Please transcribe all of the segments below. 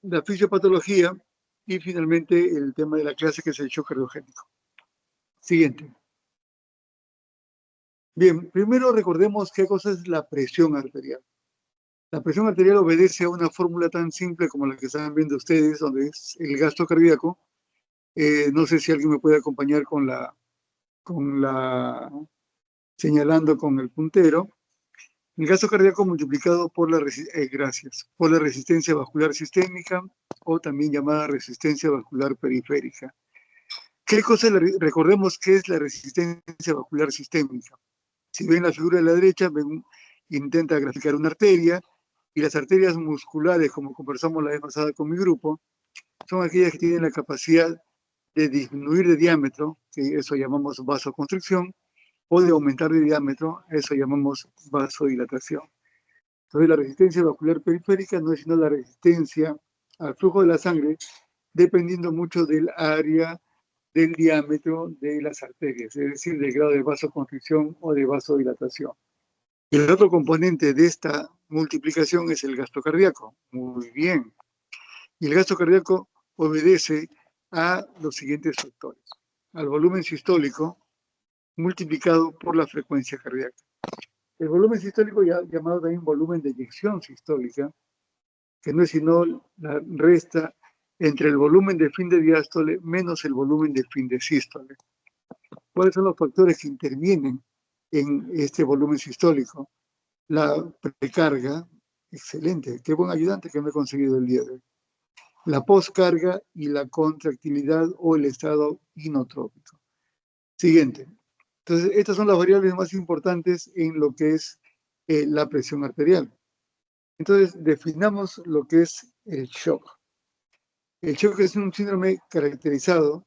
la fisiopatología y finalmente el tema de la clase que es el shock cardiogénico. Siguiente. Bien, primero recordemos qué cosa es la presión arterial. La presión arterial obedece a una fórmula tan simple como la que están viendo ustedes, donde es el gasto cardíaco. No sé si alguien me puede acompañar con la, señalando con el puntero. El gasto cardíaco multiplicado por por la resistencia vascular sistémica o también llamada resistencia vascular periférica. ¿Qué cosa recordemos qué es la resistencia vascular sistémica? Si ven la figura de la derecha, intenta graficar una arteria y las arterias musculares, como conversamos la vez pasada con mi grupo, son aquellas que tienen la capacidad de disminuir de diámetro, que eso llamamos vasoconstricción, o de aumentar de diámetro, eso llamamos vasodilatación. Entonces, la resistencia vascular periférica no es sino la resistencia al flujo de la sangre, dependiendo mucho del área, del diámetro de las arterias, es decir, del grado de vasoconstricción o de vasodilatación. Y el otro componente de esta multiplicación es el gasto cardíaco. Muy bien. Y el gasto cardíaco obedece a los siguientes factores. Al volumen sistólico multiplicado por la frecuencia cardíaca. El volumen sistólico, llamado también volumen de eyección sistólica, que no es sino la resta entre el volumen de fin de diástole menos el volumen de fin de sístole. ¿Cuáles son los factores que intervienen en este volumen sistólico? La precarga, excelente, qué buen ayudante que me he conseguido el día de hoy. La poscarga y la contractilidad o el estado inotrópico. Siguiente. Entonces, estas son las variables más importantes en lo que es la presión arterial. Entonces, definamos lo que es el shock. El shock es un síndrome caracterizado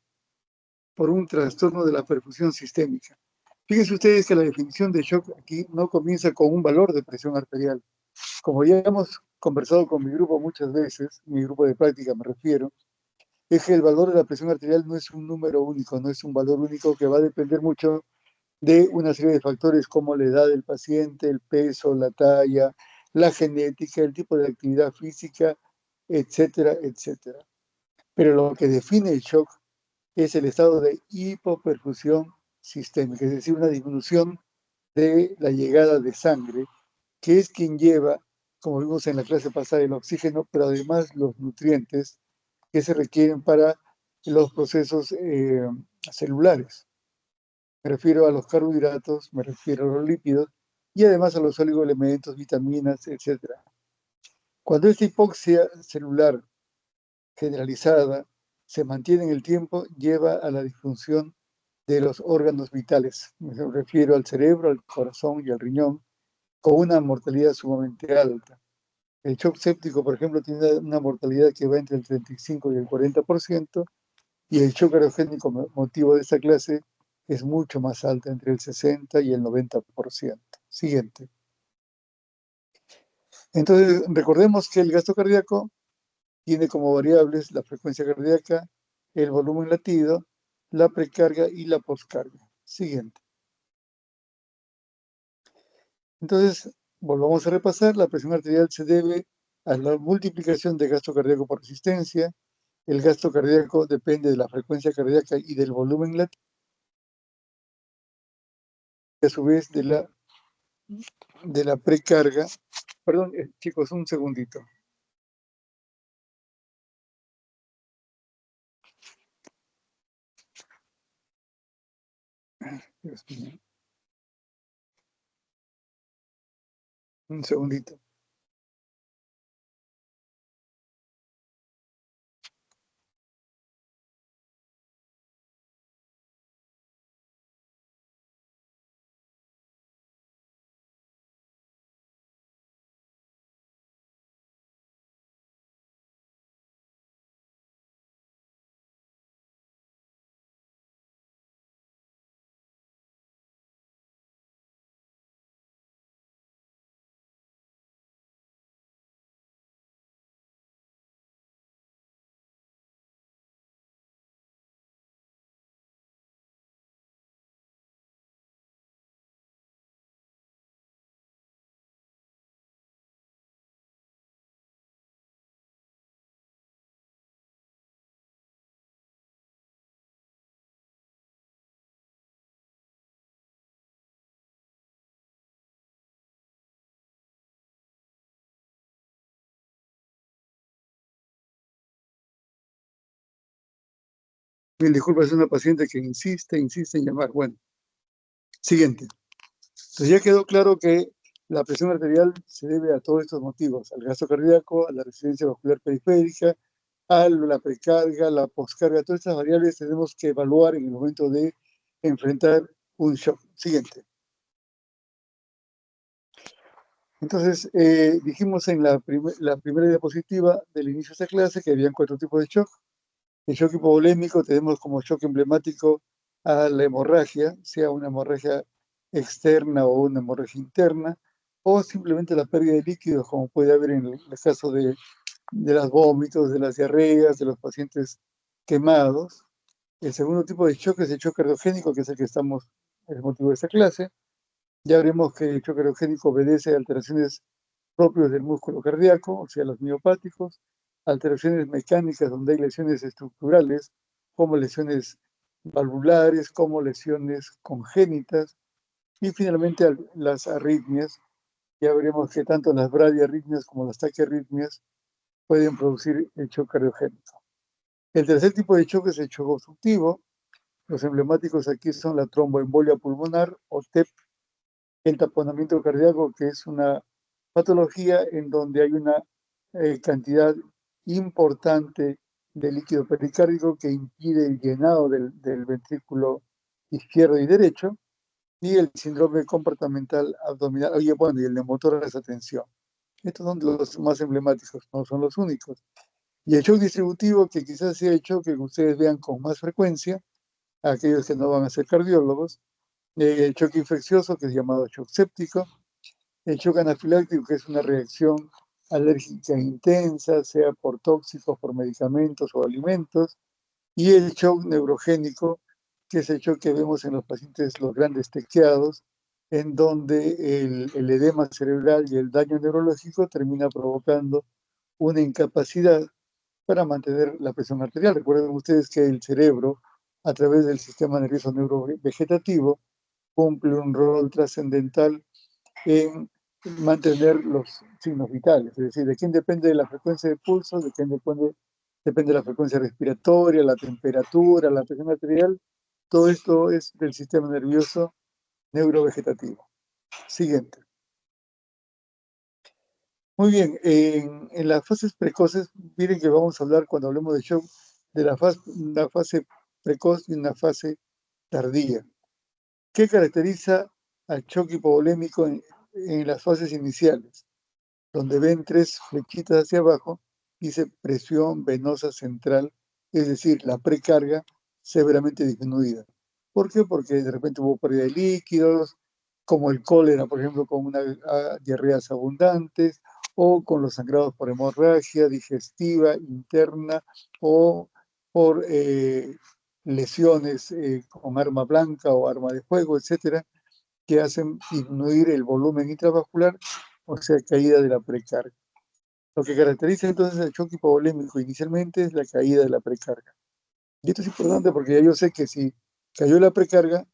por un trastorno de la perfusión sistémica. Fíjense ustedes que la definición de shock aquí no comienza con un valor de presión arterial. Como ya hemos conversado con mi grupo muchas veces, mi grupo de práctica me refiero, es que el valor de la presión arterial no es un número único, no es un valor único que va a depender mucho de una serie de factores como la edad del paciente, el peso, la talla, la genética, el tipo de actividad física, etcétera, etcétera. Pero lo que define el shock es el estado de hipoperfusión sistémica, es decir, una disminución de la llegada de sangre, que es quien lleva, como vimos en la clase pasada, el oxígeno, pero además los nutrientes que se requieren para los procesos celulares. Me refiero a los carbohidratos, me refiero a los lípidos y además a los oligoelementos, vitaminas, etc. Cuando esta hipoxia celular generalizada se mantiene en el tiempo, lleva a la disfunción de los órganos vitales. Me refiero al cerebro, al corazón y al riñón, con una mortalidad sumamente alta. El shock séptico, por ejemplo, tiene una mortalidad que va entre el 35 y el 40%, y el shock cardiogénico motivo de esta clase es mucho más alta, entre el 60 y el 90%. Siguiente. Entonces, recordemos que el gasto cardíaco tiene como variables la frecuencia cardíaca, el volumen latido, la precarga y la poscarga. Siguiente. Entonces, volvamos a repasar. La presión arterial se debe a la multiplicación de gasto cardíaco por resistencia. El gasto cardíaco depende de la frecuencia cardíaca y del volumen latido, y a su vez de la precarga. Perdón, chicos, un segundito. Dios mío. Un segundito. Mil disculpas, es una paciente que insiste en llamar. Bueno, siguiente. Entonces ya quedó claro que la presión arterial se debe a todos estos motivos, al gasto cardíaco, a la resistencia vascular periférica, a la precarga, la poscarga, todas estas variables tenemos que evaluar en el momento de enfrentar un shock. Siguiente. Entonces, dijimos en la primera diapositiva del inicio de esta clase que habían 4 tipos de shock. El shock hipovolémico tenemos como shock emblemático a la hemorragia, sea una hemorragia externa o una hemorragia interna, o simplemente la pérdida de líquidos, como puede haber en el caso de los vómitos, de las diarreas, de los pacientes quemados. El segundo tipo de shock es el shock cardiogénico, que es el motivo de esta clase. Ya veremos que el shock cardiogénico obedece a alteraciones propios del músculo cardíaco, o sea, los miopáticos, alteraciones mecánicas donde hay lesiones estructurales, como lesiones valvulares, como lesiones congénitas, y finalmente las arritmias. Ya veremos que tanto las bradiarritmias como las taquiarritmias pueden producir el shock cardiogénico. El tercer tipo de shock es el shock obstructivo. Los emblemáticos aquí son la tromboembolia pulmonar o TEP, el taponamiento cardíaco, que es una patología en donde hay una cantidad importante de líquido pericárdico que impide el llenado del ventrículo izquierdo y derecho, y el síndrome comportamental abdominal, oye, bueno, y el neumotórax de atención. Estos son los más emblemáticos, no son los únicos. Y el shock distributivo, que quizás sea el shock que ustedes vean con más frecuencia, aquellos que no van a ser cardiólogos, el shock infeccioso, que es llamado shock séptico, el shock anafiláctico, que es una reacción alérgica intensa, sea por tóxicos, por medicamentos o alimentos, y el shock neurogénico, que es el shock que vemos en los pacientes, los grandes tequiados, en donde el edema cerebral y el daño neurológico termina provocando una incapacidad para mantener la presión arterial. Recuerden ustedes que el cerebro, a través del sistema nervioso neurovegetativo, cumple un rol trascendental en mantener los signos vitales, es decir, de quién depende la frecuencia de pulso, de quién depende la frecuencia respiratoria, la temperatura, la presión arterial, todo esto es del sistema nervioso neurovegetativo. Siguiente. Muy bien, en las fases precoces, miren que vamos a hablar cuando hablemos de shock de una fase precoz y una fase tardía. ¿Qué caracteriza al shock hipovolémico en las fases iniciales? Donde ven 3 flechitas hacia abajo, dice presión venosa central, es decir, la precarga severamente disminuida. ¿Por qué? Porque de repente hubo pérdida de líquidos, como el cólera, por ejemplo, con diarreas abundantes, o con los sangrados por hemorragia digestiva interna, o por lesiones con arma blanca o arma de fuego, etcétera, que hacen disminuir el volumen intravascular, o sea, caída de la precarga. Lo que caracteriza entonces el shock hipovolémico inicialmente es la caída de la precarga. Y esto es importante porque ya yo sé que si cayó la precarga,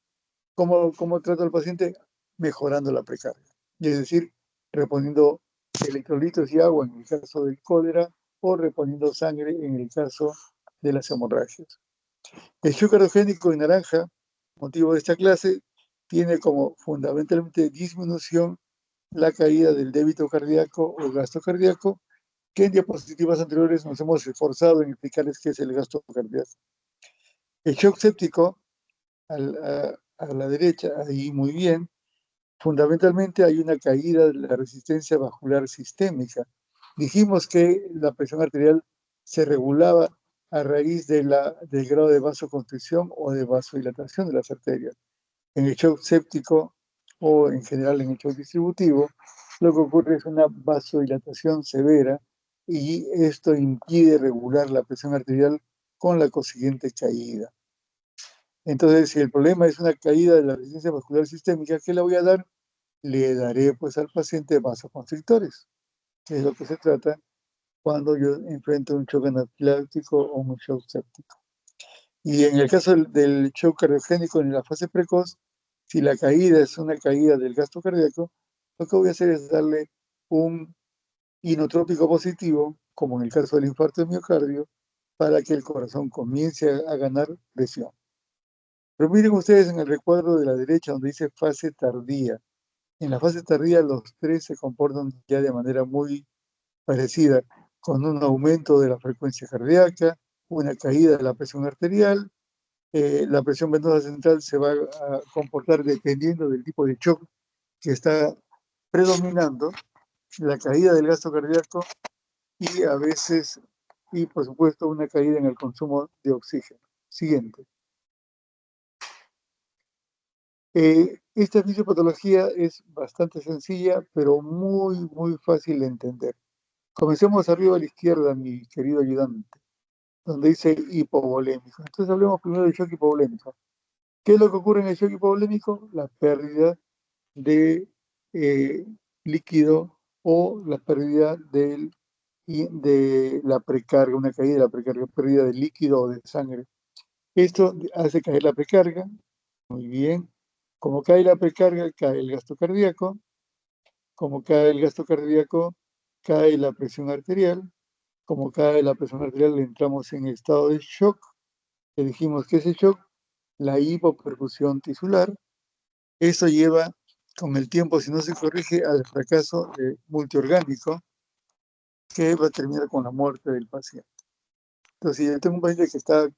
¿cómo trato al paciente? Mejorando la precarga. Y es decir, reponiendo electrolitos y agua en el caso del cólera o reponiendo sangre en el caso de las hemorragias. El shock cardiogénico en naranja, motivo de esta clase, tiene como fundamentalmente disminución la caída del débito cardíaco o gasto cardíaco, que en diapositivas anteriores nos hemos esforzado en explicarles qué es el gasto cardíaco. El shock séptico, a la derecha, ahí muy bien, fundamentalmente hay una caída de la resistencia vascular sistémica. Dijimos que la presión arterial se regulaba a raíz del grado de vasoconstricción o de vasodilatación de las arterias. En el shock séptico o en general en el shock distributivo, lo que ocurre es una vasodilatación severa y esto impide regular la presión arterial con la consiguiente caída. Entonces, si el problema es una caída de la resistencia vascular sistémica, ¿qué le voy a dar? Le daré pues al paciente vasoconstrictores, que es lo que se trata cuando yo enfrento un shock anafiláctico o un shock séptico. Y en el caso del shock cardiogénico en la fase precoz, si la caída es una caída del gasto cardíaco, lo que voy a hacer es darle un inotrópico positivo, como en el caso del infarto de miocardio, para que el corazón comience a ganar presión. Pero miren ustedes en el recuadro de la derecha donde dice fase tardía. En la fase tardía los tres se comportan ya de manera muy parecida, con un aumento de la frecuencia cardíaca, una caída de la presión arterial. La presión venosa central se va a comportar dependiendo del tipo de shock que está predominando, la caída del gasto cardíaco y a veces, y por supuesto, una caída en el consumo de oxígeno. Siguiente. Esta fisiopatología es bastante sencilla, pero muy fácil de entender. Comencemos arriba a la izquierda, mi querido ayudante, donde dice hipovolémico. Entonces hablemos primero del shock hipovolémico. ¿Qué es lo que ocurre en el shock hipovolémico? La pérdida de líquido o la pérdida de la precarga, una caída de la precarga, pérdida de líquido o de sangre. Esto hace caer la precarga. Muy bien. Como cae la precarga, cae el gasto cardíaco. Como cae el gasto cardíaco, cae la presión arterial. Como cae la presión arterial, entramos en estado de shock. Le dijimos que ese shock, la hipoperfusión tisular. Eso lleva, con el tiempo, si no se corrige, al fracaso multiorgánico, que va a terminar con la muerte del paciente. Entonces, si yo tengo un paciente que está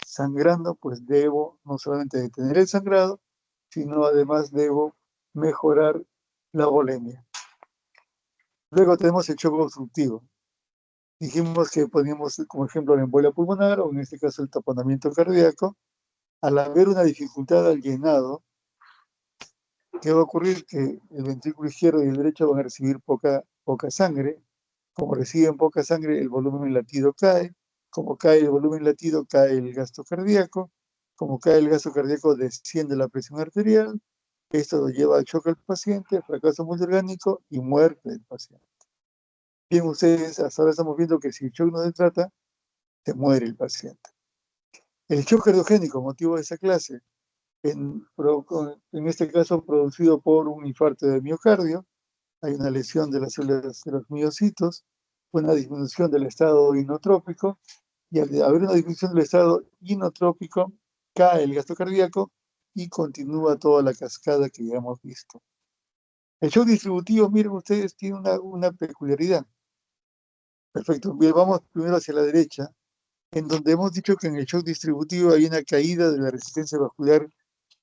sangrando, pues debo no solamente detener el sangrado, sino además debo mejorar la volemia. Luego tenemos el shock obstructivo. Dijimos que poníamos como ejemplo la embolia pulmonar o en este caso el taponamiento cardíaco. Al haber una dificultad al llenado, ¿qué va a ocurrir? Que el ventrículo izquierdo y el derecho van a recibir poca sangre. Como reciben poca sangre, el volumen latido cae. Como cae el volumen latido, cae el gasto cardíaco. Como cae el gasto cardíaco, desciende la presión arterial. Esto lo lleva al shock al paciente, fracaso multiorgánico y muerte del paciente. Bien, ustedes hasta ahora estamos viendo que si el shock no se trata, se muere el paciente. El shock cardiogénico, motivo de esa clase, en este caso producido por un infarto de miocardio, hay una lesión de las células de los miocitos, una disminución del estado inotrópico, y al haber una disminución del estado inotrópico, cae el gasto cardíaco y continúa toda la cascada que ya hemos visto. El shock distributivo, miren ustedes, tiene una peculiaridad. Perfecto, bien, vamos primero hacia la derecha, en donde hemos dicho que en el shock distributivo hay una caída de la resistencia vascular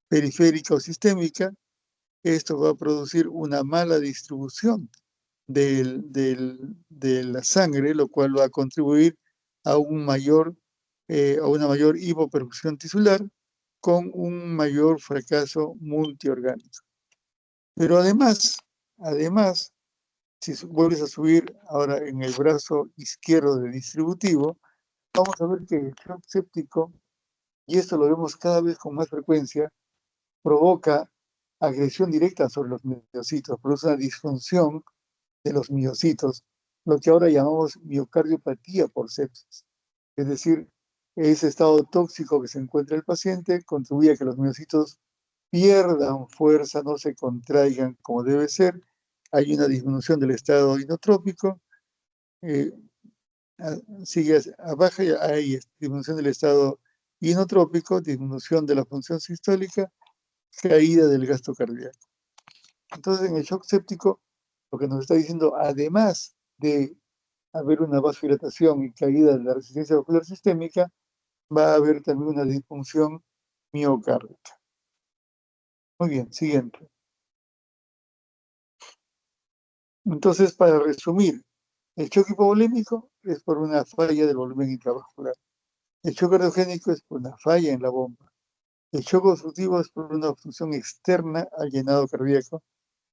periférica o sistémica. Esto va a producir una mala distribución de la sangre, lo cual va a contribuir a a una mayor hipoperfusión tisular con un mayor fracaso multiorgánico. Pero además, si vuelves a subir ahora en el brazo izquierdo del distributivo, vamos a ver que el shock séptico, y esto lo vemos cada vez con más frecuencia, provoca agresión directa sobre los miocitos, produce una disfunción de los miocitos, lo que ahora llamamos miocardiopatía por sepsis. Es decir, ese estado tóxico que se encuentra el paciente contribuye a que los miocitos pierdan fuerza, no se contraigan como debe ser. Hay una disminución del estado inotrópico, eh, sigue a baja, hay disminución del estado inotrópico, disminución de la función sistólica, caída del gasto cardíaco. Entonces, en el shock séptico, lo que nos está diciendo, además de haber una vasodilatación y caída de la resistencia vascular sistémica, va a haber también una disfunción miocárdica. Muy bien, siguiente. Entonces, para resumir, el shock hipovolémico es por una falla del volumen intravascular. El shock cardiogénico es por una falla en la bomba. El shock obstructivo es por una obstrucción externa al llenado cardíaco.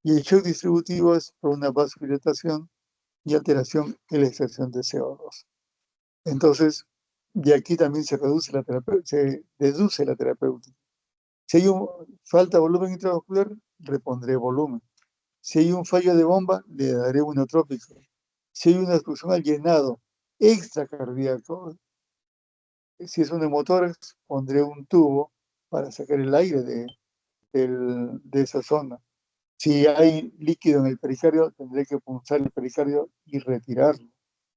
Y el shock distributivo es por una vasodilatación y alteración en la extracción de CO2. Entonces, de aquí también se deduce la terapéutica. Si hay falta de volumen intravascular, repondré volumen. Si hay un fallo de bomba, le daré un inotrópico. Si hay una obstrucción al llenado extracardíaco, si es un hemotórax, pondré un tubo para sacar el aire de esa zona. Si hay líquido en el pericardio, tendré que punzar el pericardio y retirarlo.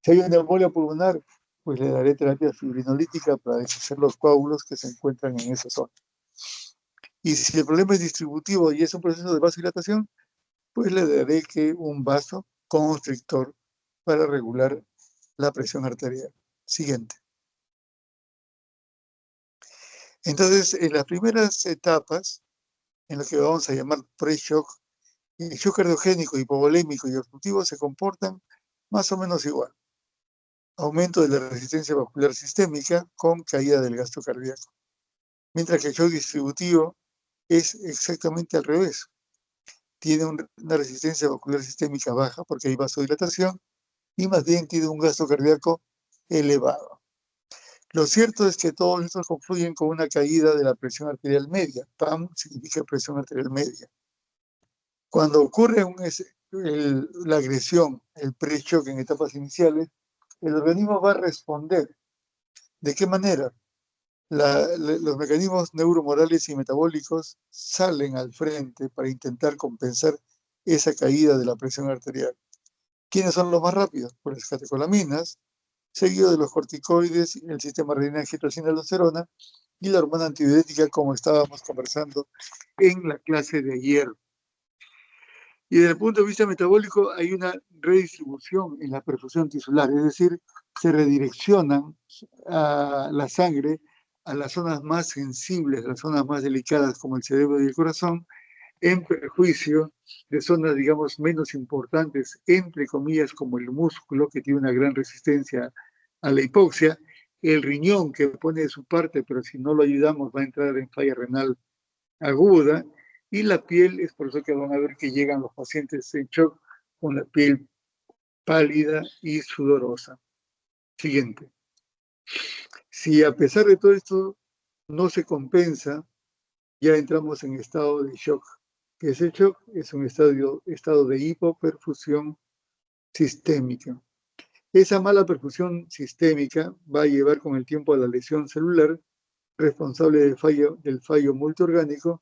Si hay una embolia pulmonar, pues le daré terapia fibrinolítica para deshacer los coágulos que se encuentran en esa zona. Y si el problema es distributivo y es un proceso de vasodilatación, pues le daré que un vaso constrictor para regular la presión arterial. Siguiente. Entonces, en las primeras etapas, en lo que vamos a llamar pre-shock, el shock cardiogénico, hipovolémico y obstructivo se comportan más o menos igual. Aumento de la resistencia vascular sistémica con caída del gasto cardíaco. Mientras que el shock distributivo es exactamente al revés. Tiene una resistencia vascular sistémica baja porque hay vasodilatación y más bien tiene un gasto cardíaco elevado. Lo cierto es que todos estos confluyen con una caída de la presión arterial media. PAM significa presión arterial media. Cuando ocurre la agresión, el pre-shock en etapas iniciales, el organismo va a responder. ¿De qué manera? Los mecanismos neuromorales y metabólicos salen al frente para intentar compensar esa caída de la presión arterial. ¿Quiénes son los más rápidos? Pues las catecolaminas, seguido de los corticoides, el sistema renina-angiotensina-aldosterona y la hormona antidiurética, como estábamos conversando en la clase de ayer. Y desde el punto de vista metabólico hay una redistribución en la perfusión tisular, es decir, se redireccionan la sangre a las zonas más sensibles, las zonas más delicadas como el cerebro y el corazón, en perjuicio de zonas, digamos, menos importantes, entre comillas, como el músculo, que tiene una gran resistencia a la hipoxia, el riñón, que pone de su parte, pero si no lo ayudamos va a entrar en falla renal aguda, y la piel, es por eso que van a ver que llegan los pacientes en shock con la piel pálida y sudorosa. Siguiente. Si a pesar de todo esto no se compensa, ya entramos en estado de shock. Que ese shock es un estado de hipoperfusión sistémica. Esa mala perfusión sistémica va a llevar con el tiempo a la lesión celular responsable del fallo multiorgánico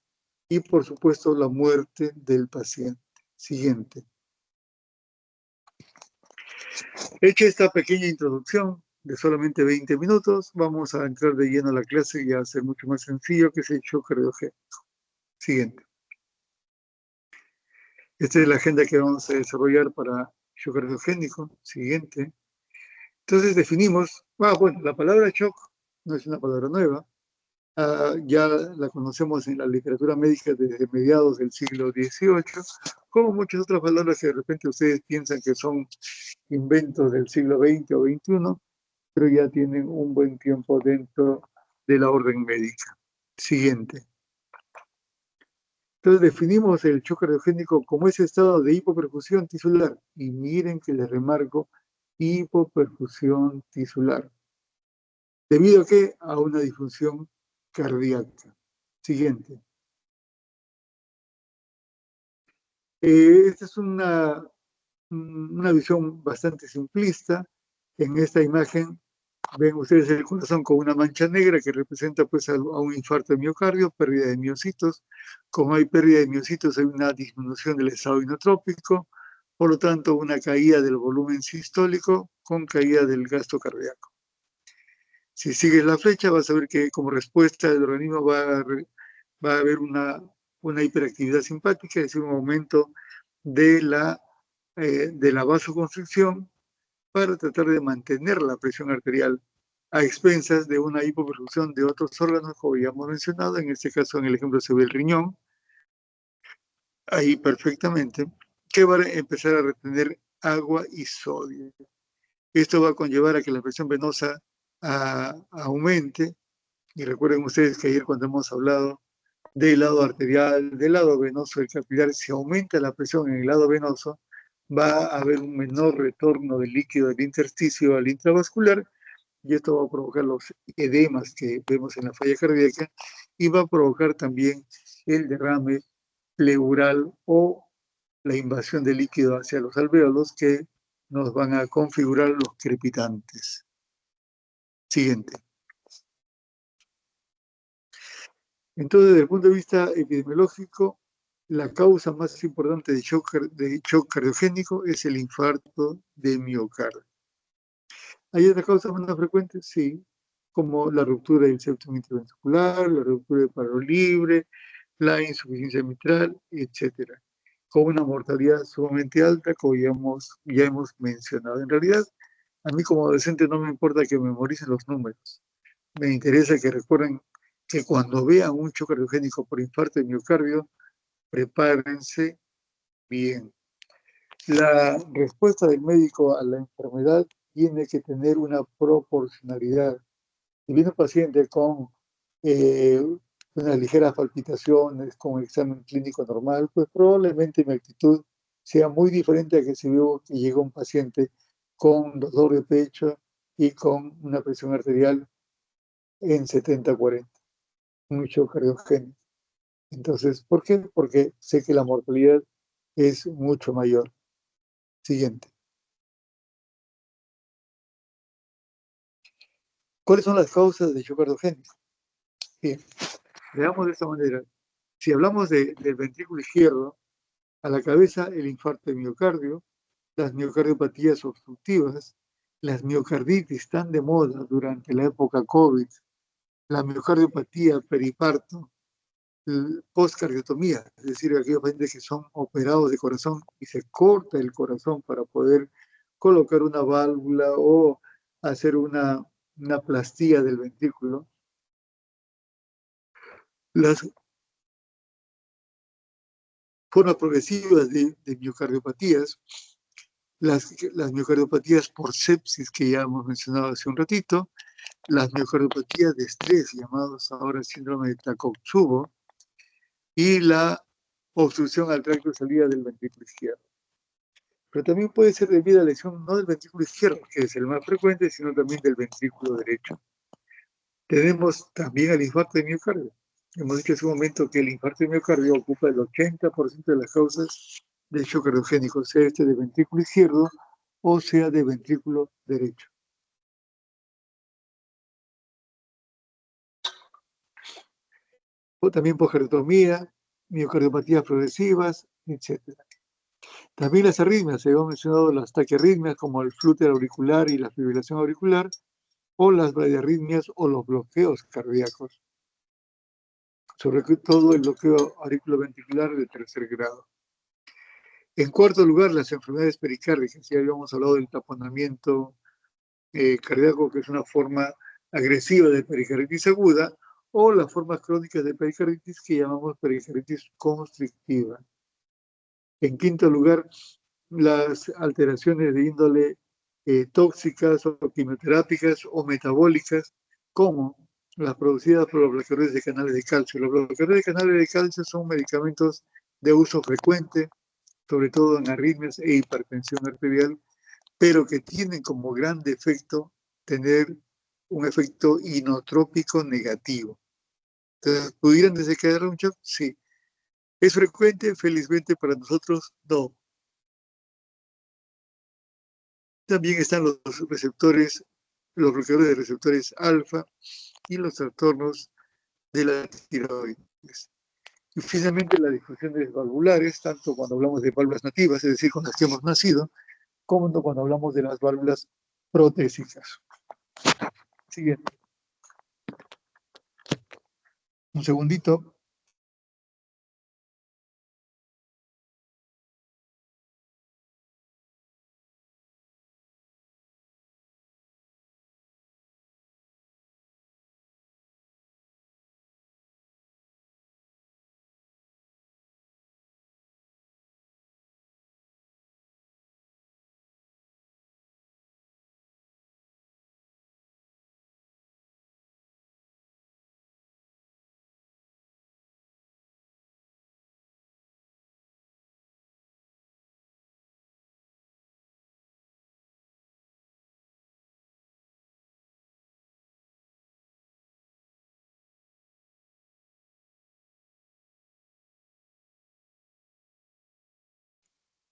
y, por supuesto, la muerte del paciente. Siguiente. Hecha esta pequeña introducción de solamente 20 minutos, vamos a entrar de lleno a la clase y a hacer mucho más sencillo, que es el shock cardiogénico. Siguiente. Esta es la agenda que vamos a desarrollar para shock cardiogénico. Siguiente. Entonces definimos, bueno, la palabra shock no es una palabra nueva, ya la conocemos en la literatura médica desde mediados del siglo XVIII, como muchas otras palabras que de repente ustedes piensan que son inventos del siglo XX o XXI, pero ya tienen un buen tiempo dentro de la orden médica. Siguiente. Entonces definimos el shock cardiogénico como ese estado de hipoperfusión tisular. Y miren que les remarco, hipoperfusión tisular. ¿Debido a qué? A una disfunción cardíaca. Siguiente. Esta es una visión bastante simplista. En esta imagen ven ustedes el corazón con una mancha negra que representa pues a un infarto de miocardio, pérdida de miocitos. Como hay pérdida de miocitos, hay una disminución del estado inotrópico, por lo tanto una caída del volumen sistólico con caída del gasto cardíaco. Si sigues la flecha vas a ver que como respuesta del organismo va a haber una hiperactividad simpática, es decir, un aumento de la vasoconstricción para tratar de mantener la presión arterial a expensas de una hipoperfusión de otros órganos, como ya hemos mencionado, en este caso en el ejemplo se ve el riñón, ahí perfectamente, que va a empezar a retener agua y sodio. Esto va a conllevar a que la presión venosa aumente, y recuerden ustedes que ayer cuando hemos hablado del lado arterial, del lado venoso, del capilar, si aumenta la presión en el lado venoso, va a haber un menor retorno del líquido del intersticio al intravascular, y esto va a provocar los edemas que vemos en la falla cardíaca, y va a provocar también el derrame pleural o la invasión de líquido hacia los alvéolos que nos van a configurar los crepitantes. Siguiente. Entonces, desde el punto de vista epidemiológico, la causa más importante de shock cardiogénico es el infarto de miocardio. ¿Hay otras causas menos frecuentes? Sí, como la ruptura del septum interventricular, la ruptura del paro libre, la insuficiencia mitral, etcétera, con una mortalidad sumamente alta, como ya hemos mencionado. En realidad, a mí como docente no me importa que memoricen los números. Me interesa que recuerden que cuando vean un choque cardiogénico por infarto de miocardio, prepárense bien. La respuesta del médico a la enfermedad tiene que tener una proporcionalidad. Si viene un paciente con unas ligeras palpitaciones, con examen clínico normal, pues probablemente mi actitud sea muy diferente a que si veo que llega un paciente con dolor de pecho y con una presión arterial en 70-40, mucho cardiogénico. Entonces, ¿por qué? Porque sé que la mortalidad es mucho mayor. Siguiente. ¿Cuáles son las causas de shock cardiogénico? Bien, veamos de esta manera. Si hablamos del ventrículo izquierdo, a la cabeza el infarto de miocardio, las miocardiopatías obstructivas, las miocarditis tan de moda durante la época COVID, la miocardiopatía periparto, postcardiotomía, es decir, aquellos pacientes que son operados de corazón y se corta el corazón para poder colocar una válvula o hacer una plastía del ventrículo. Las formas progresivas de miocardiopatías, las miocardiopatías por sepsis que ya hemos mencionado hace un ratito, las miocardiopatías de estrés, llamados ahora síndrome de Takotsubo, y la obstrucción al tracto de salida del ventrículo izquierdo. Pero también puede ser debida a lesión no del ventrículo izquierdo, que es el más frecuente, sino también del ventrículo derecho. Tenemos también el infarto de miocardio. Hemos dicho hace un momento que el infarto de miocardio ocupa el 80% de las causas del shock cardiogénico, sea este de ventrículo izquierdo o sea de ventrículo derecho. O también poscardiotomía, miocardiopatías progresivas, etc. También las arritmias, se han mencionado las taquiarritmias como el flúter auricular y la fibrilación auricular, o las bradiarritmias o los bloqueos cardíacos, sobre todo el bloqueo auriculoventricular de tercer grado. En cuarto lugar, las enfermedades pericárdicas. Ya habíamos hablado del taponamiento cardíaco, que es una forma agresiva de pericarditis aguda, o las formas crónicas de pericarditis que llamamos pericarditis constrictiva. En quinto lugar, las alteraciones de índole tóxicas o quimioterápicas o metabólicas, como las producidas por los bloqueadores de canales de calcio. Los bloqueadores de canales de calcio son medicamentos de uso frecuente, sobre todo en arritmias e hipertensión arterial, pero que tienen como gran defecto tener un efecto inotrópico negativo. Entonces, ¿pudieran desencadenar un shock? Sí. ¿Es frecuente? Felizmente para nosotros, no. También están los receptores, los bloqueadores de receptores alfa y los trastornos de la tiroides. Y finalmente las disfunciones valvulares, tanto cuando hablamos de válvulas nativas, es decir, con las que hemos nacido, como cuando hablamos de las válvulas protésicas. Siguiente. Un segundito.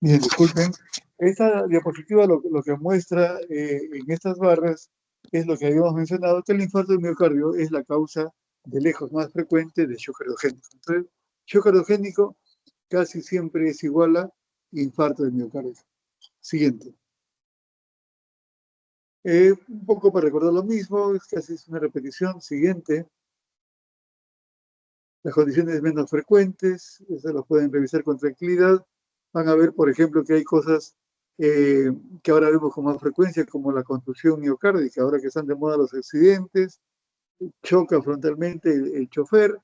Bien, disculpen. Esta diapositiva lo que muestra en estas barras es lo que habíamos mencionado, que el infarto de miocardio es la causa de lejos más frecuente de shock cardiogénico. Entonces, shock cardiogénico casi siempre es igual a infarto de miocardio. Siguiente. Un poco para recordar lo mismo, es casi una repetición. Siguiente, las condiciones menos frecuentes, eso lo pueden revisar con tranquilidad. Van a ver, por ejemplo, que hay cosas que ahora vemos con más frecuencia, como la contusión miocárdica, ahora que están de moda los accidentes, choca frontalmente el chofer,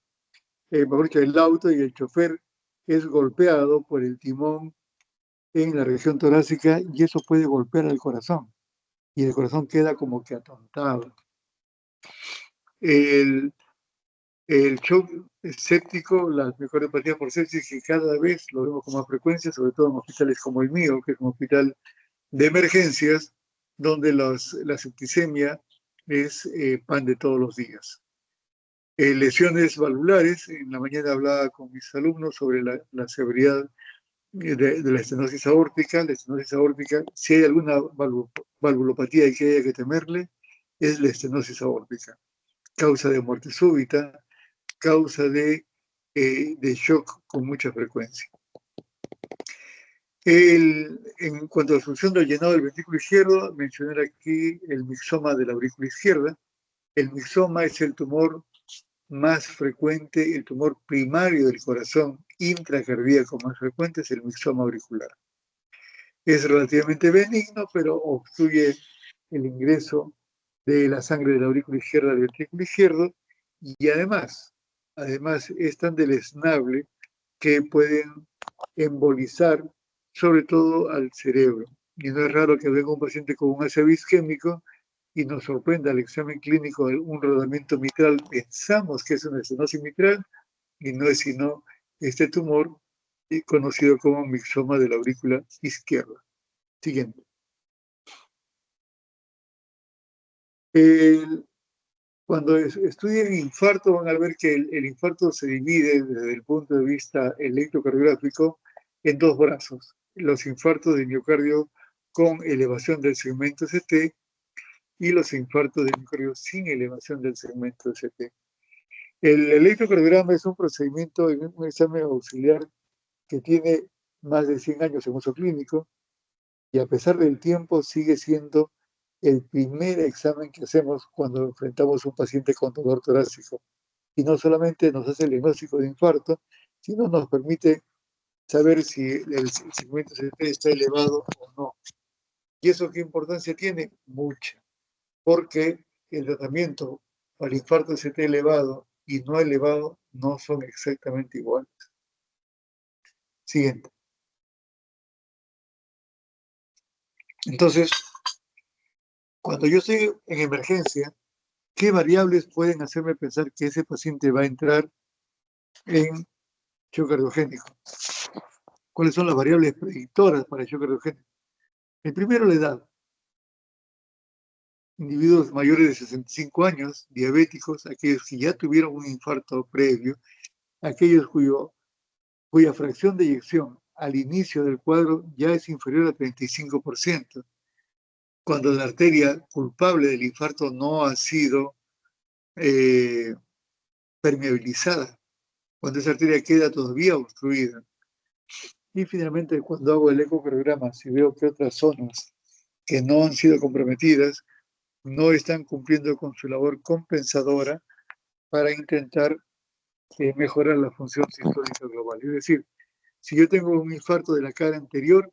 mejor dicho, el auto, y el chofer es golpeado por el timón en la región torácica y eso puede golpear al corazón y el corazón queda como que atontado. El, el shock séptico, las mejorepatías por sepsis, que cada vez lo vemos con más frecuencia, sobre todo en hospitales como el mío, que es un hospital de emergencias, donde la septicemia es pan de todos los días. Lesiones valvulares, en la mañana hablaba con mis alumnos sobre la severidad de la estenosis aórtica. La estenosis aórtica, si hay alguna valvulopatía y que haya que temerle, es la estenosis aórtica. Causa de muerte súbita, causa de shock con mucha frecuencia. En cuanto a la función del llenado del ventrículo izquierdo, mencionar aquí el mixoma de la aurícula izquierda. El mixoma es el tumor más frecuente, el tumor primario del corazón intracardíaco más frecuente es el mixoma auricular. Es relativamente benigno, pero obstruye el ingreso de la sangre de la aurícula izquierda al ventrículo izquierdo y además es tan deleznable que pueden embolizar sobre todo al cerebro. Y no es raro que venga un paciente con un ACV isquémico y nos sorprenda al examen clínico de un rodamiento mitral. Pensamos que es una estenosis mitral y no es sino este tumor conocido como mixoma de la aurícula izquierda. Siguiente. Cuando estudien infarto van a ver que el infarto se divide desde el punto de vista electrocardiográfico en dos brazos. Los infartos de miocardio con elevación del segmento ST y los infartos de miocardio sin elevación del segmento ST. El electrocardiograma es un procedimiento, un examen auxiliar que tiene más de 100 años en uso clínico y a pesar del tiempo sigue siendo el primer examen que hacemos cuando enfrentamos a un paciente con dolor torácico. Y no solamente nos hace el diagnóstico de infarto, sino nos permite saber si el segmento CT está elevado o no. ¿Y eso qué importancia tiene? Mucha, porque el tratamiento para el infarto CT elevado y no elevado no son exactamente iguales. Siguiente. Entonces, cuando yo estoy en emergencia, ¿qué variables pueden hacerme pensar que ese paciente va a entrar en shock cardiogénico? ¿Cuáles son las variables predictoras para el shock cardiogénico? El primero, la edad. Individuos mayores de 65 años, diabéticos, aquellos que ya tuvieron un infarto previo, aquellos cuya fracción de eyección al inicio del cuadro ya es inferior al 35%, cuando la arteria culpable del infarto no ha sido permeabilizada, cuando esa arteria queda todavía obstruida. Y finalmente, cuando hago el ecocardiograma, si veo que otras zonas que no han sido comprometidas no están cumpliendo con su labor compensadora para intentar mejorar la función sistólica global. Es decir, si yo tengo un infarto de la cara anterior,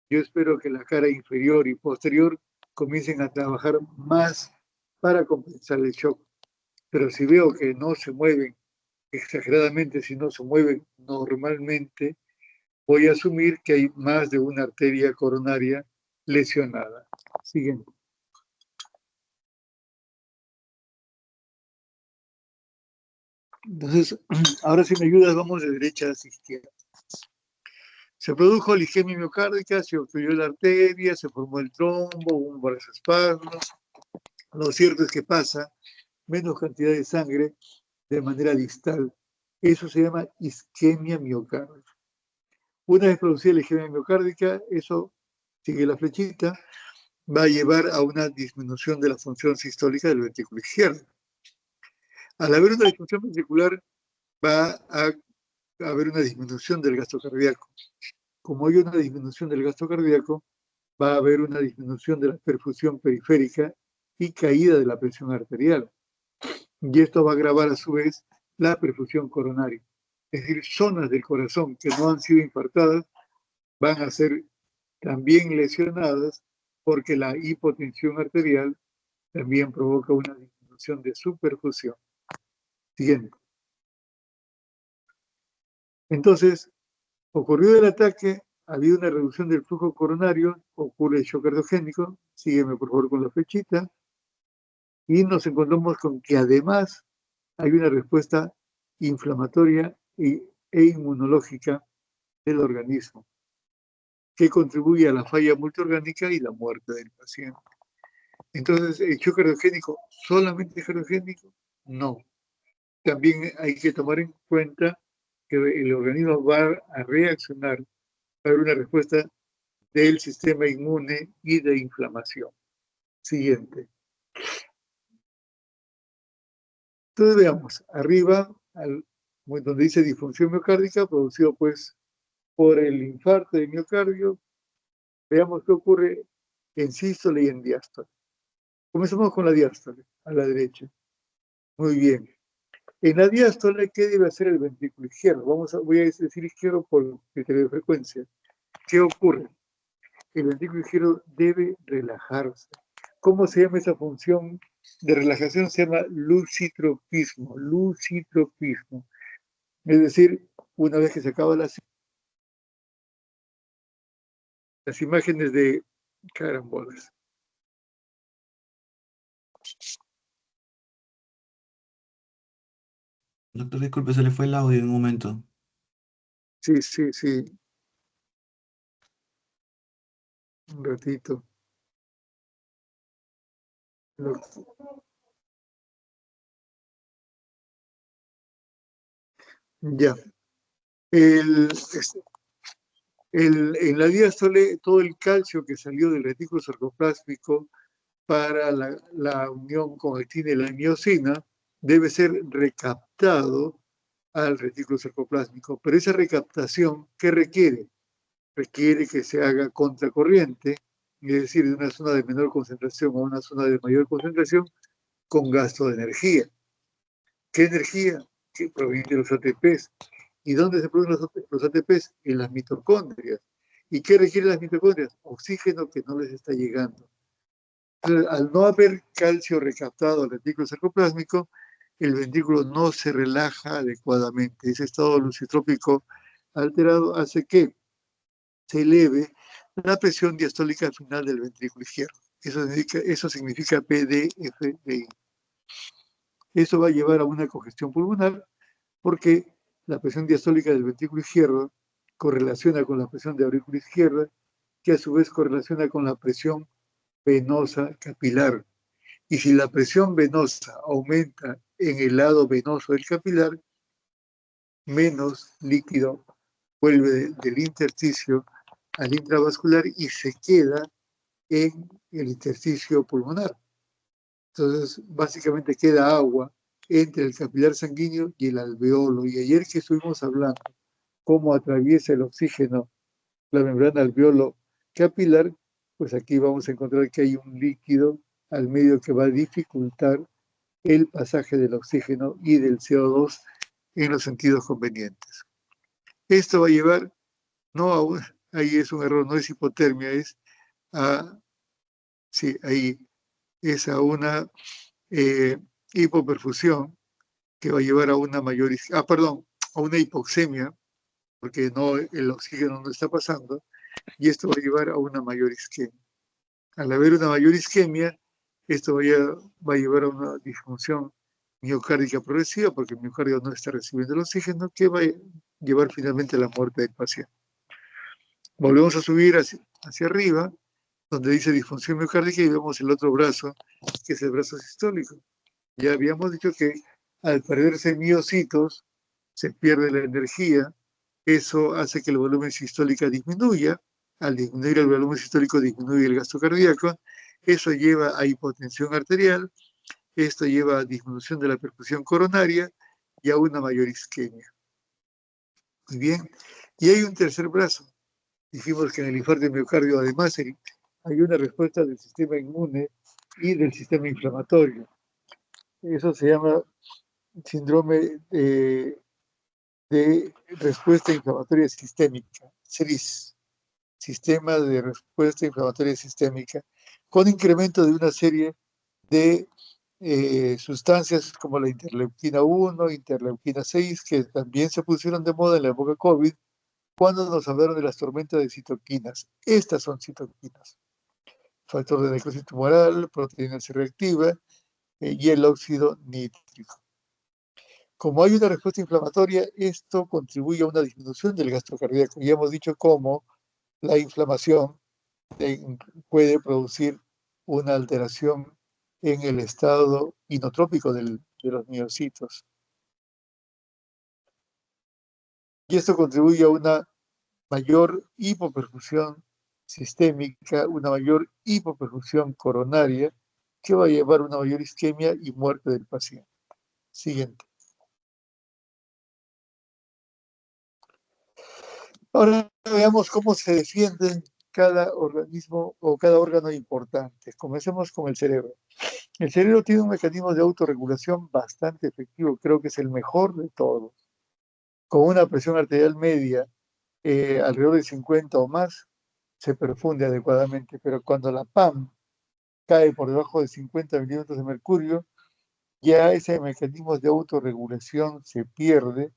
yo espero que la cara inferior y posterior comiencen a trabajar más para compensar el shock. Pero si veo que no se mueven exageradamente, si no se mueven normalmente, voy a asumir que hay más de una arteria coronaria lesionada. Siguiente. Entonces, ahora si me ayudas, vamos de derecha a izquierda. Se produjo la isquemia miocárdica, se obstruyó la arteria, se formó el trombo, hubo varios espasmos. Lo cierto es que pasa menos cantidad de sangre de manera distal. Eso se llama isquemia miocárdica. Una vez producida la isquemia miocárdica, eso sigue la flechita, va a llevar a una disminución de la función sistólica del ventrículo izquierdo. Al haber una disfunción ventricular, va a haber una disminución del gasto cardíaco. Como hay una disminución del gasto cardíaco, va a haber una disminución de la perfusión periférica y caída de la presión arterial. Y esto va a agravar a su vez la perfusión coronaria. Es decir, zonas del corazón que no han sido infartadas van a ser también lesionadas porque la hipotensión arterial también provoca una disminución de su perfusión. Siguiente. Entonces, ocurrió el ataque, ha habido una reducción del flujo coronario, ocurre el shock cardiogénico, sígueme por favor con la flechita, y nos encontramos con que además hay una respuesta inflamatoria e inmunológica del organismo, que contribuye a la falla multiorgánica y la muerte del paciente. Entonces, ¿el shock cardiogénico solamente es cardiogénico? No. También hay que tomar en cuenta que el organismo va a reaccionar, va a haber una respuesta del sistema inmune y de inflamación. Siguiente. Entonces veamos, arriba, donde dice disfunción miocárdica, producido pues por el infarto de miocardio, veamos qué ocurre en sístole y en diástole. Comenzamos con la diástole, a la derecha. Muy bien. En la diástole, ¿qué debe hacer el ventrículo izquierdo? Voy a decir izquierdo por criterio de frecuencia. ¿Qué ocurre? El ventrículo izquierdo debe relajarse. ¿Cómo se llama esa función de relajación? Se llama lusitropismo. Lusitropismo. Es decir, una vez que se acaban las imágenes de carambolas. Doctor, disculpe, se le fue el audio en un momento. Sí, sí, sí. Un ratito. Ya. En la diástole, todo el calcio que salió del retículo sarcoplásmico para la unión con actina y la miosina debe ser recaptado al retículo sarcoplásmico. Pero esa recaptación, ¿qué requiere? Requiere que se haga contracorriente, es decir, de una zona de menor concentración a una zona de mayor concentración, con gasto de energía. ¿Qué energía? Que proviene de los ATPs. ¿Y dónde se producen los ATPs? En las mitocondrias. ¿Y qué requieren las mitocondrias? Oxígeno que no les está llegando. Entonces, al no haber calcio recaptado al retículo sarcoplásmico, el ventrículo no se relaja adecuadamente. Ese estado lucitrópico alterado hace que se eleve la presión diastólica final del ventrículo izquierdo. Eso significa PDFDI. Eso va a llevar a una congestión pulmonar porque la presión diastólica del ventrículo izquierdo correlaciona con la presión de aurícula izquierda, que a su vez correlaciona con la presión venosa capilar. Y si la presión venosa aumenta en el lado venoso del capilar, menos líquido vuelve del intersticio al intravascular y se queda en el intersticio pulmonar. Entonces, básicamente queda agua entre el capilar sanguíneo y el alveolo. Y ayer que estuvimos hablando cómo atraviesa el oxígeno la membrana alveolo capilar, pues aquí vamos a encontrar que hay un líquido al medio que va a dificultar el pasaje del oxígeno y del CO2 en los sentidos convenientes. Esto va a llevar, no a un, ahí es un error, no es hipotermia, es a, sí, ahí es a una hipoperfusión que va a llevar a una mayor, a una hipoxemia, porque no, el oxígeno no está pasando, y esto va a llevar a una mayor isquemia. Al haber una mayor isquemia, esto va a llevar a una disfunción miocárdica progresiva, porque el miocardio no está recibiendo el oxígeno, que va a llevar finalmente a la muerte del paciente. Volvemos a subir hacia arriba, donde dice disfunción miocárdica, y vemos el otro brazo, que es el brazo sistólico. Ya habíamos dicho que al perderse miocitos, se pierde la energía, eso hace que el volumen sistólico disminuya, al disminuir el volumen sistólico disminuye el gasto cardíaco, eso lleva a hipotensión arterial, esto lleva a disminución de la perfusión coronaria y a una mayor isquemia. Muy bien, y hay un tercer brazo. Dijimos que en el infarto de miocardio, además, hay una respuesta del sistema inmune y del sistema inflamatorio. Eso se llama síndrome de respuesta inflamatoria sistémica, SRIS, sistema de respuesta inflamatoria sistémica, con incremento de una serie de sustancias como la interleuquina 1, interleuquina 6, que también se pusieron de moda en la época COVID, cuando nos hablaron de las tormentas de citoquinas. Estas son citoquinas: factor de necrosis tumoral, proteína C reactiva y el óxido nítrico. Como hay una respuesta inflamatoria, esto contribuye a una disminución del gasto cardíaco. Ya hemos dicho cómo la inflamación puede producir una alteración en el estado inotrópico de los miocitos. Y esto contribuye a una mayor hipoperfusión sistémica, una mayor hipoperfusión coronaria, que va a llevar a una mayor isquemia y muerte del paciente. Siguiente. Ahora veamos cómo se defiende cada organismo o cada órgano importante. Comencemos con el cerebro. El cerebro tiene un mecanismo de autorregulación bastante efectivo, creo que es el mejor de todos. Con una presión arterial media alrededor de 50 o más, se perfunde adecuadamente, pero cuando la PAM cae por debajo de 50 milímetros de mercurio, ya ese mecanismo de autorregulación se pierde,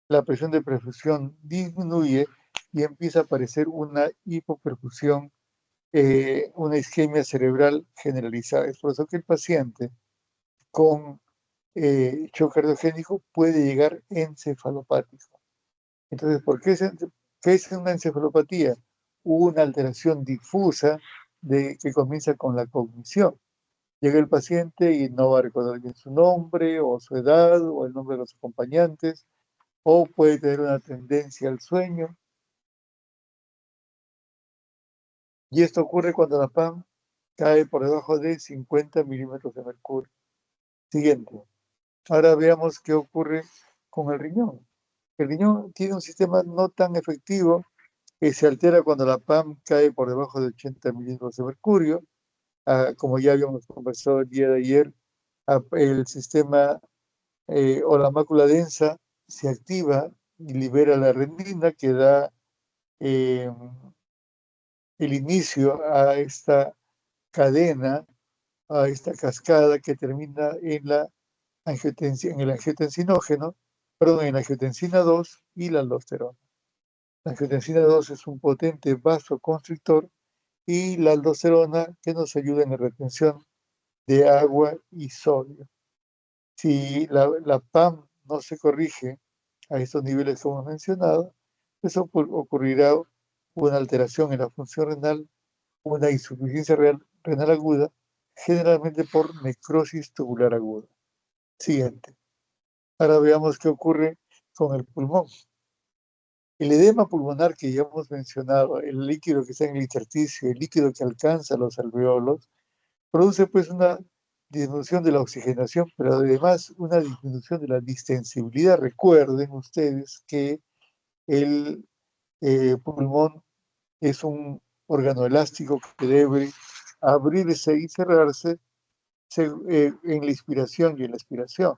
la presión de perfusión disminuye y empieza a aparecer una hipoperfusión, una isquemia cerebral generalizada. Es por eso que el paciente con shock cardiogénico puede llegar encefalopático. Entonces, ¿qué es una encefalopatía? Una alteración difusa que comienza con la cognición. Llega el paciente y no va a recordar bien su nombre o su edad o el nombre de los acompañantes, o puede tener una tendencia al sueño. Y esto ocurre cuando la PAM cae por debajo de 50 milímetros de mercurio. Siguiente. Ahora veamos qué ocurre con el riñón. El riñón tiene un sistema no tan efectivo que se altera cuando la PAM cae por debajo de 80 milímetros de mercurio. Como ya habíamos conversado el día de ayer, el sistema o la mácula densa se activa y libera la renina, que da eh, el inicio a esta cadena, a esta cascada que termina en el angiotensinógeno, perdón, en la angiotensina 2 y la aldosterona. La angiotensina 2 es un potente vasoconstrictor y la aldosterona que nos ayuda en la retención de agua y sodio. Si la PAM no se corrige a estos niveles que hemos mencionado, pues ocurrirá una alteración en la función renal, una insuficiencia renal aguda, generalmente por necrosis tubular aguda. Siguiente. Ahora veamos qué ocurre con el pulmón. El edema pulmonar que ya hemos mencionado, el líquido que está en el intersticio, el líquido que alcanza los alveolos, produce pues una disminución de la oxigenación, pero además una disminución de la distensibilidad. Recuerden ustedes que el pulmón es un órgano elástico que debe abrirse y cerrarse en la inspiración y en la expiración.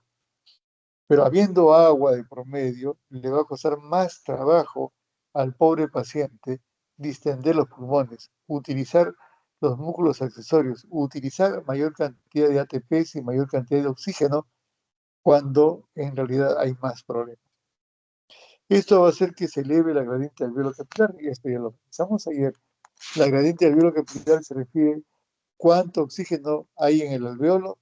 Pero habiendo agua de promedio, le va a costar más trabajo al pobre paciente distender los pulmones, utilizar los músculos accesorios, utilizar mayor cantidad de ATPs y mayor cantidad de oxígeno cuando en realidad hay más problemas. Esto va a hacer que se eleve la gradiente alveolo capilar, y esto ya lo pensamos ayer. La gradiente alveolo capilar se refiere cuánto oxígeno hay en el alveolo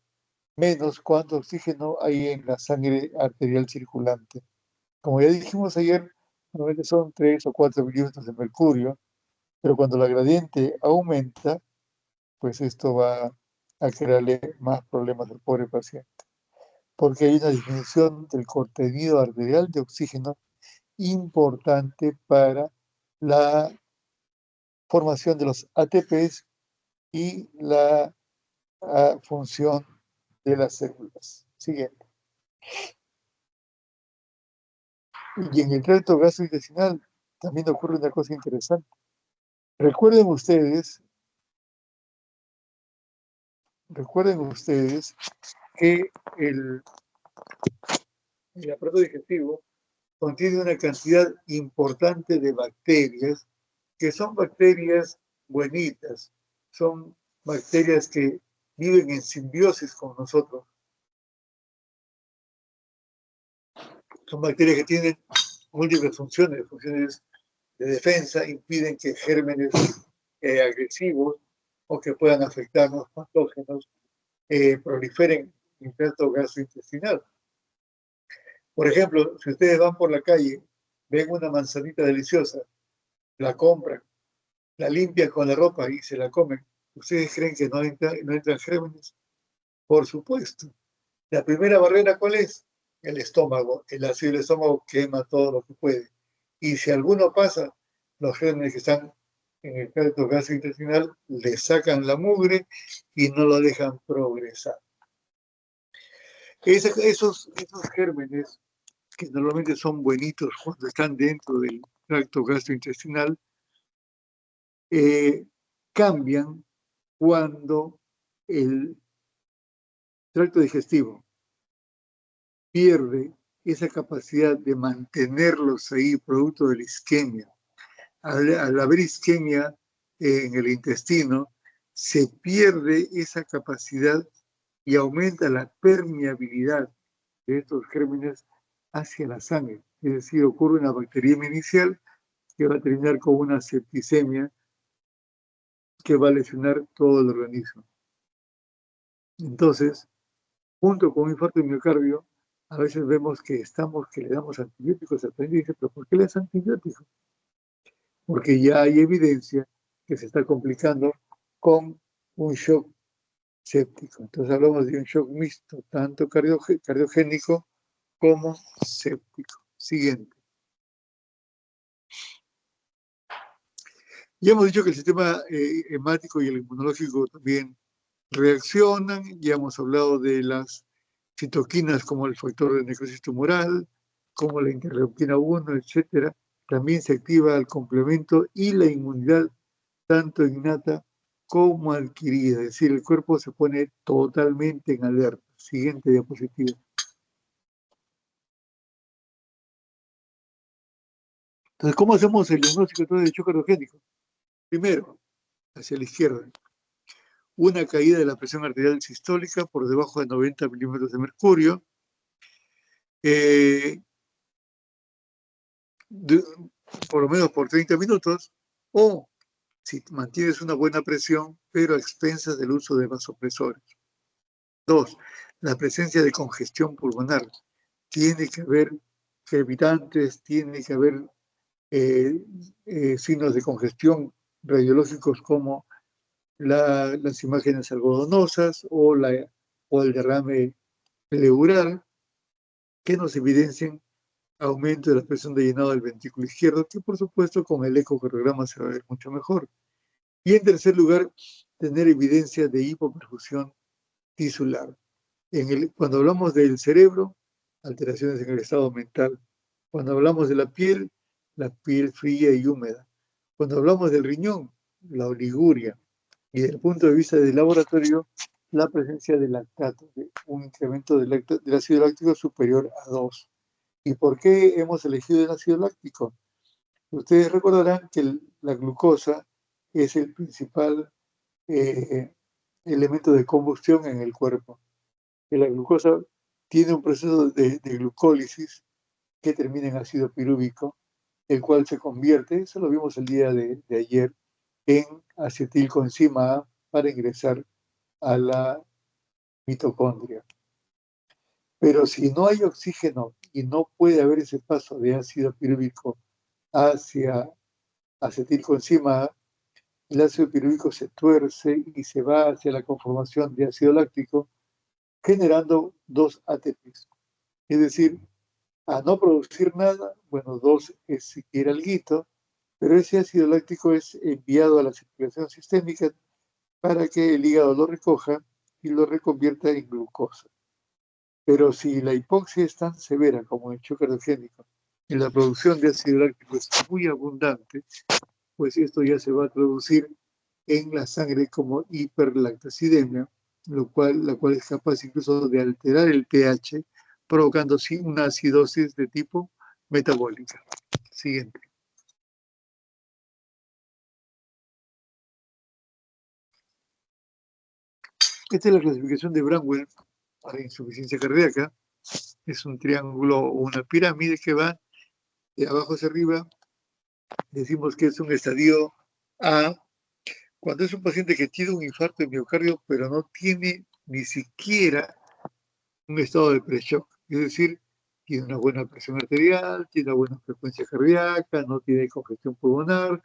menos cuánto oxígeno hay en la sangre arterial circulante. Como ya dijimos ayer, normalmente son 3 o 4 milímetros de mercurio, pero cuando la gradiente aumenta, pues esto va a crearle más problemas al pobre paciente, porque hay una disminución del contenido arterial de oxígeno importante para la formación de los ATPs y la función de las células. Siguiente. Y en el tracto gastrointestinal también ocurre una cosa interesante. Recuerden ustedes recuerden ustedes que el aparato digestivo contiene una cantidad importante de bacterias, que son bacterias buenitas, son bacterias que viven en simbiosis con nosotros. Son bacterias que tienen múltiples funciones, funciones de defensa, impiden que gérmenes agresivos o que puedan afectarnos patógenos proliferen en el tracto gastrointestinal. Por ejemplo, si ustedes van por la calle, ven una manzanita deliciosa, la compran, la limpian con la ropa y se la comen, ¿ustedes creen que no entran gérmenes? Por supuesto. La primera barrera, ¿cuál es? El estómago. El ácido del estómago quema todo lo que puede. Y si alguno pasa, los gérmenes que están en el tracto gastrointestinal le sacan la mugre y no lo dejan progresar. Esos gérmenes, que normalmente son buenitos cuando están dentro del tracto gastrointestinal, cambian cuando el tracto digestivo pierde esa capacidad de mantenerlos ahí producto de la isquemia. Al haber isquemia en el intestino, se pierde esa capacidad y aumenta la permeabilidad de estos gérmenes hacia la sangre. Es decir, ocurre una bacteriemia inicial que va a terminar con una septicemia que va a lesionar todo el organismo. Entonces, junto con un infarto de miocardio, a veces vemos que le damos antibióticos al paciente y dice, ¿pero por qué le das antibióticos? Porque ya hay evidencia que se está complicando con un shock séptico. Entonces hablamos de un shock mixto, tanto cardiogénico como séptico. Siguiente. Ya hemos dicho que el sistema hemático y el inmunológico también reaccionan. Ya hemos hablado de las citoquinas como el factor de necrosis tumoral, como la interleuquina 1, etcétera. También se activa el complemento y la inmunidad, tanto innata como adquirida. Es decir, el cuerpo se pone totalmente en alerta. Siguiente diapositiva. Entonces, ¿cómo hacemos el diagnóstico de choque cardiogénico? Primero, hacia la izquierda, una caída de la presión arterial sistólica por debajo de 90 milímetros de mercurio, por lo menos por 30 minutos, o si mantienes una buena presión, pero a expensas del uso de vasopresores. 2. La presencia de congestión pulmonar. Tiene que haber crepitantes, tiene que haber signos de congestión radiológicos como las imágenes algodonosas o el derrame pleural, que nos evidencien aumento de la presión de llenado del ventrículo izquierdo, que por supuesto con el ecocardiograma se va a ver mucho mejor. Y en tercer lugar, tener evidencia de hipoperfusión tisular. Cuando hablamos del cerebro, alteraciones en el estado mental. Cuando hablamos de la piel fría y húmeda. Cuando hablamos del riñón, la oliguria. Y desde el punto de vista del laboratorio, la presencia de lactato, de un incremento del ácido láctico superior a 2. ¿Y por qué hemos elegido el ácido láctico? Ustedes recordarán que la glucosa es el principal elemento de combustión en el cuerpo. Y la glucosa tiene un proceso de glucólisis que termina en ácido pirúvico, el cual se convierte, eso lo vimos el día de ayer, en acetilcoenzima A para ingresar a la mitocondria. Pero si no hay oxígeno y no puede haber ese paso de ácido pirúvico hacia acetilcoenzima A, el ácido pirúvico se tuerce y se va hacia la conformación de ácido láctico, generando 2 ATPs. Es decir, a no producir nada, bueno, 2 es siquiera alguito, pero ese ácido láctico es enviado a la circulación sistémica para que el hígado lo recoja y lo reconvierta en glucosa. Pero si la hipoxia es tan severa como el choque cardiogénico y la producción de ácido láctico es muy abundante, pues esto ya se va a traducir en la sangre como hiperlactacidemia, la cual es capaz incluso de alterar el pH, provocando una acidosis de tipo metabólica. Siguiente. Esta es la clasificación de Bramwell para insuficiencia cardíaca. Es un triángulo o una pirámide que va de abajo hacia arriba. Decimos que es un estadio A cuando es un paciente que tiene un infarto de miocardio, pero no tiene ni siquiera un estado de pre-shock. Es decir, tiene una buena presión arterial, tiene una buena frecuencia cardíaca, no tiene congestión pulmonar,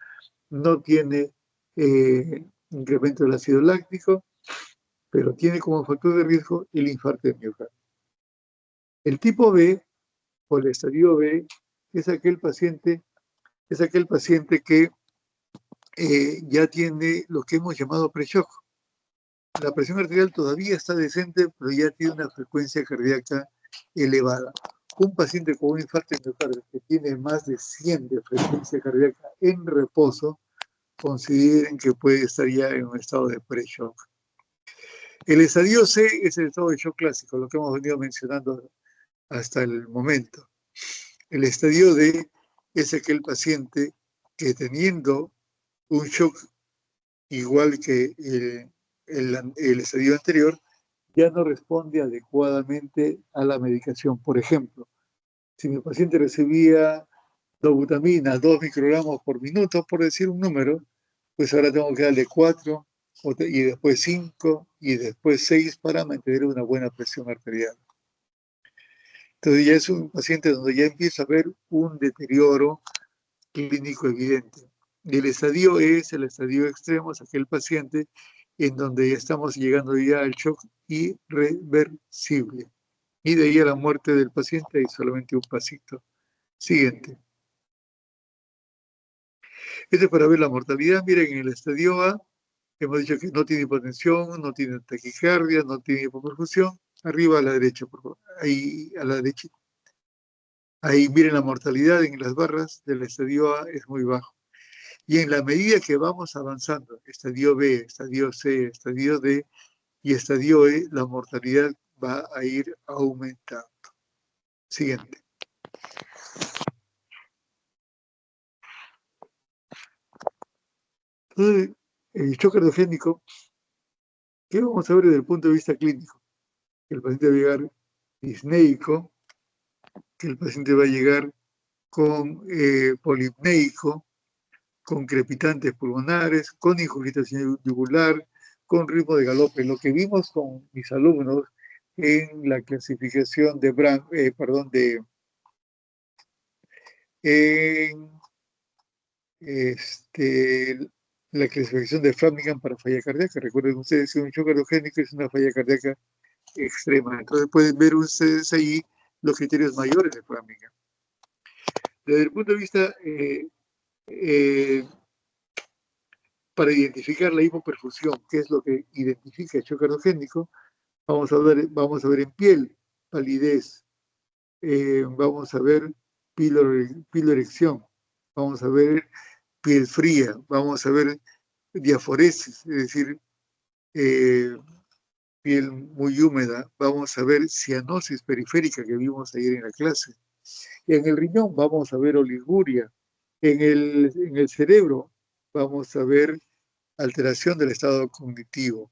no tiene incremento del ácido láctico, pero tiene como factor de riesgo el infarto de miocardio. El tipo B, o el estadio B, es aquel paciente que ya tiene lo que hemos llamado pre-shock. La presión arterial todavía está decente, pero ya tiene una frecuencia cardíaca elevada. Un paciente con un infarto de miocardio que tiene más de 100 de frecuencia cardíaca en reposo, consideren que puede estar ya en un estado de pre-shock. El estadio C es el estado de shock clásico, lo que hemos venido mencionando hasta el momento. El estadio D es aquel paciente que teniendo un shock igual que el estadio anterior, ya no responde adecuadamente a la medicación. Por ejemplo, si mi paciente recibía dobutamina 2 microgramos por minuto, por decir un número, pues ahora tengo que darle 4 y después 5 y después 6 para mantener una buena presión arterial. Entonces ya es un paciente donde ya empieza a haber un deterioro clínico evidente. Y el estadio es el estadio extremo, es aquel paciente en donde ya estamos llegando ya al shock irreversible. Y de ahí a la muerte del paciente hay solamente un pasito. Siguiente. Este es para ver la mortalidad. Miren, en el estadio A hemos dicho que no tiene hipotensión, no tiene taquicardia, no tiene hipoperfusión. Arriba a la derecha, por favor. Ahí a la derecha. Ahí miren la mortalidad en las barras del estadio A es muy bajo. Y en la medida que vamos avanzando, estadio B, estadio C, estadio D y estadio E, la mortalidad va a ir aumentando. Siguiente. Entonces, el shock cardiogénico, ¿qué vamos a ver desde el punto de vista clínico? Que el paciente va a llegar disneico, que el paciente va a llegar con polipneico, con crepitantes pulmonares, con ingurgitación yugular, con ritmo de galope. Lo que vimos con mis alumnos en la clasificación de en la clasificación de Framingham para falla cardíaca. Recuerden ustedes que un shock cardiogénico es una falla cardíaca extrema. Entonces pueden ver ustedes ahí los criterios mayores de Framingham. Desde el punto de vista para identificar la hipoperfusión, que es lo que identifica el shock cardiogénico, vamos a ver en piel, palidez, vamos a ver piloerección, vamos a ver piel fría, vamos a ver diaforesis, es decir, piel muy húmeda, vamos a ver cianosis periférica que vimos ayer en la clase. En el riñón vamos a ver oliguria, en el cerebro vamos a ver alteración del estado cognitivo.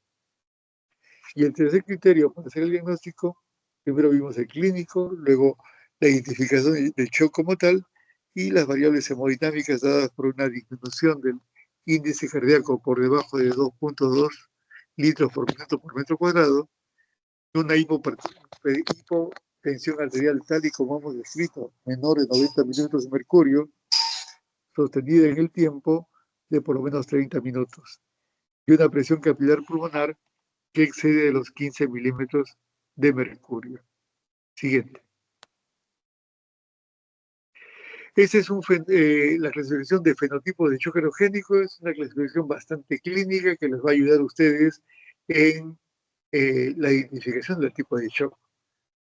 Y el tercer criterio para hacer el diagnóstico, primero vimos el clínico, luego la identificación del shock como tal y las variables hemodinámicas dadas por una disminución del índice cardíaco por debajo de 2.2 litros por minuto por metro cuadrado, una hipotensión arterial tal y como hemos descrito, menor de 90 minutos de mercurio, sostenida en el tiempo de por lo menos 30 minutos, y una presión capilar pulmonar que excede de los 15 milímetros de mercurio. Siguiente. Esa es la clasificación de fenotipos de shock cardiogénico. Es una clasificación bastante clínica que les va a ayudar a ustedes en la identificación del tipo de shock.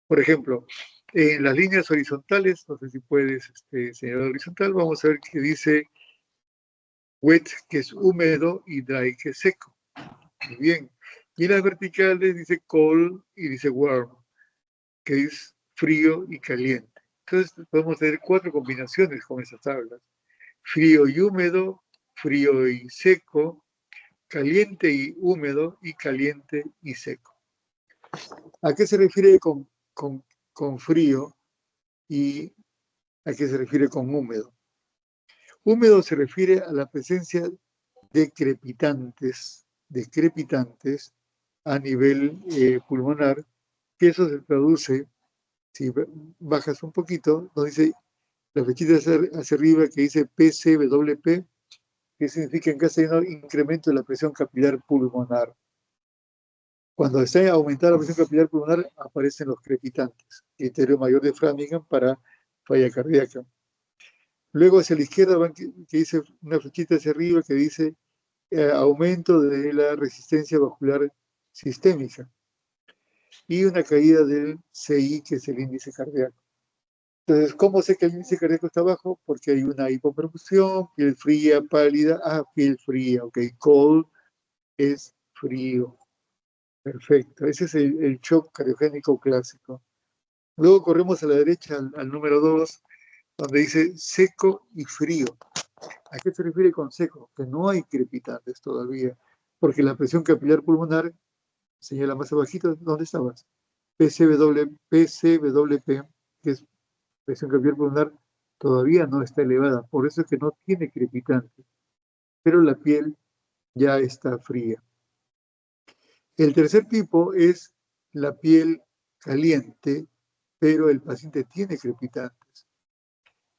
Por ejemplo, en las líneas horizontales, no sé si puedes señalar horizontal, vamos a ver que dice wet, que es húmedo, y dry, que es seco. Muy bien. Y en las verticales dice cold y dice warm, que es frío y caliente. Entonces podemos tener 4 combinaciones con esas tablas. Frío y húmedo, frío y seco, caliente y húmedo y caliente y seco. ¿A qué se refiere con frío y a qué se refiere con húmedo? Húmedo se refiere a la presencia de crepitantes a nivel pulmonar, que eso se traduce, si bajas un poquito, nos dice la flechita hacia arriba que dice PCWP, que significa en castellano incremento de la presión capilar pulmonar. Cuando está aumentada la presión capilar pulmonar, aparecen los crepitantes, criterio mayor de Framingham para falla cardíaca. Luego hacia la izquierda van que dice una flechita hacia arriba que dice aumento de la resistencia vascular sistémica y una caída del CI, que es el índice cardíaco. Entonces, ¿cómo sé que el índice cardíaco está bajo? Porque hay una hipoperfusión, piel fría, pálida. Piel fría, ok. Cold es frío. Perfecto. Ese es el shock cardiogénico clásico. Luego corremos a la derecha al número 2, donde dice seco y frío. ¿A qué se refiere con seco? Que no hay crepitantes todavía, porque la presión capilar pulmonar, señala más abajito, ¿dónde estabas? PCWP, que es presión capilar pulmonar, todavía no está elevada, por eso es que no tiene crepitantes, pero la piel ya está fría. El tercer tipo es la piel caliente, pero el paciente tiene crepitantes.